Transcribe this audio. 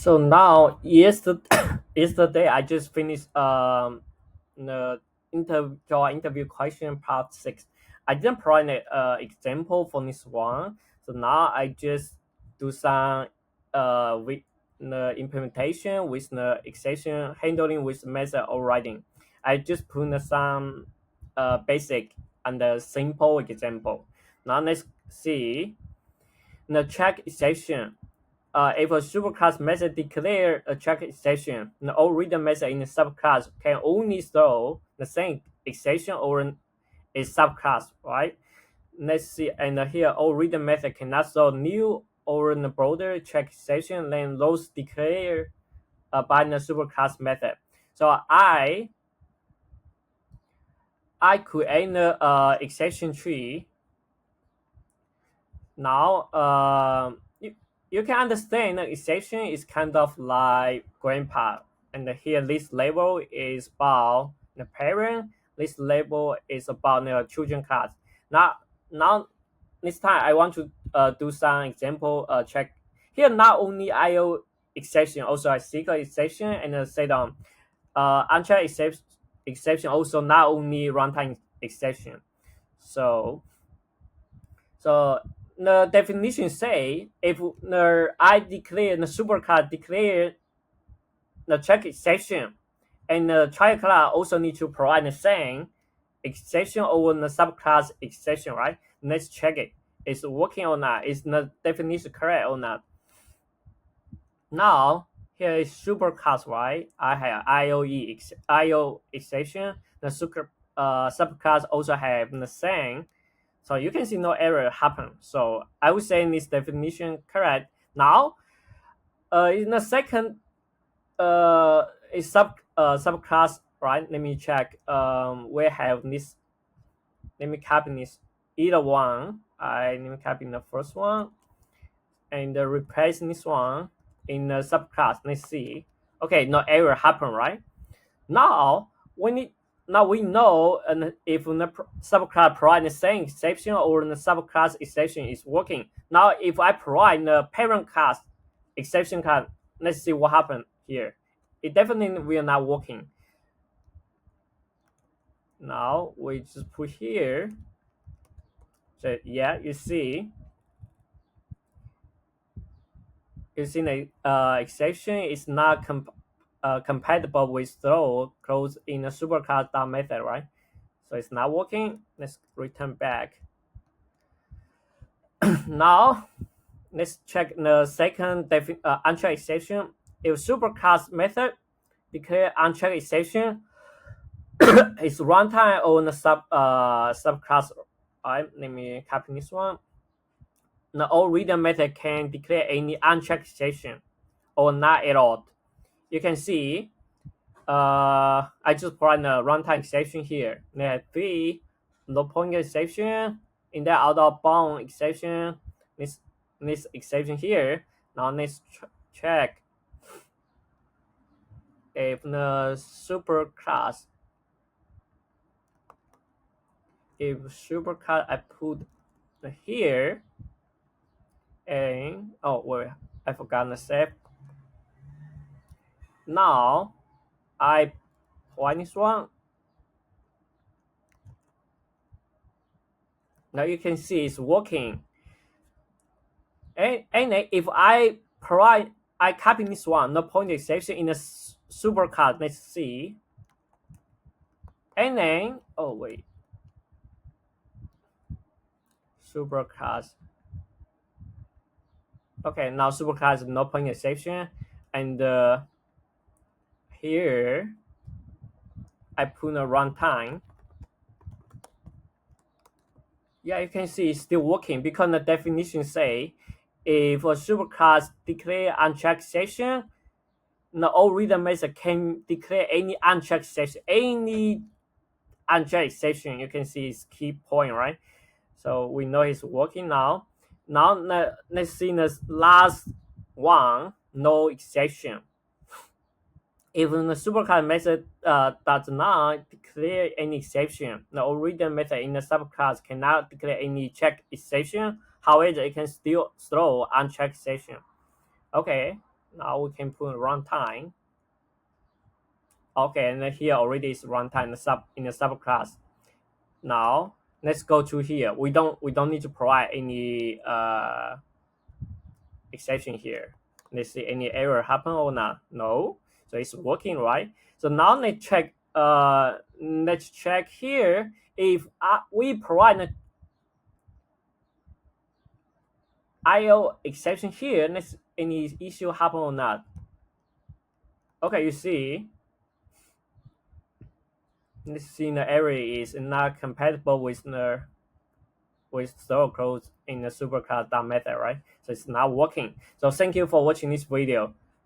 So now, yesterday I just finished the interview question part 6. I didn't provide an example for this one. So now I just do some with the implementation with the exception handling with method overriding. I just put some basic and simple example. Now let's see the check exception. If a superclass method declare a check exception, the all reader method in the subclass can only throw the same exception over a subclass, right? Let's see, and here all reader method cannot throw new or the broader check exception than those declared by the superclass method. So I create the exception tree. Now, you can understand the exception is kind of like grandpa, and here this label is about the parent. This label is about the children class. Now this time I want to do some example check. Here not only IO exception, also a secret exception and a set on unchecked exception also not only runtime exception. So so the definition say if the I declare the superclass declare the check exception, and the child class also need to provide the same exception over the subclass exception, right? Let's check it. It's working or not? Is the definition correct or not? Now here is superclass, right? I have IO exception. The subclass also have the same. So you can see no error happen. So I would say this definition correct. Now, in the second is subclass, right? Let me check. We have this. Let me copy this either one. Let me copy the first one and replace this one in the subclass. Let's see. Okay, no error happen, right? Now when it now we know and if the subclass provide the same exception or the subclass exception is working. Now if I provide the parent class exception class, let's see what happened here. It definitely will not working. Now we just put here. So yeah, you see the exception is not compatible with throw close in a superclass method, right? So it's not working. Let's return back. Now let's check the second unchecked exception. If superclass method declare unchecked exception is runtime on the subclass. Alright, let me copy this one. The all reader method can declare any unchecked exception or not at all. You can see I just put a runtime exception here. There are three no point exception, in the out of bound exception, this exception here. Now let's check if the superclass I put here, and oh wait, I forgot to save. Now I point this one. Now you can see it's working. And if I copy this one, no point exception in the superclass. Let's see. And then oh wait, superclass. Okay, now superclass no point exception, and here I put a runtime. Yeah, you can see it's still working because the definition say if a superclass declare unchecked exception, the all reader method can declare any unchecked exception, any unchecked exception. You can see it's key point, right? So we know it's working now. Now let's see the last one, no exception. Even the superclass method does not declare any exception, the original method in the subclass cannot declare any check exception. However, it can still throw unchecked exception. Okay. Now we can put runtime. Okay, and then here already is runtime in the subclass. Now let's go to here. We don't need to provide any exception here. Let's see any error happen or not. No, so it's working, right? So now let's check here if we provide an IO exception here. Let's any issue happen or not. Okay, you see. Let's see the error is not compatible with the store code in the superclass method, right? So it's not working. So thank you for watching this video.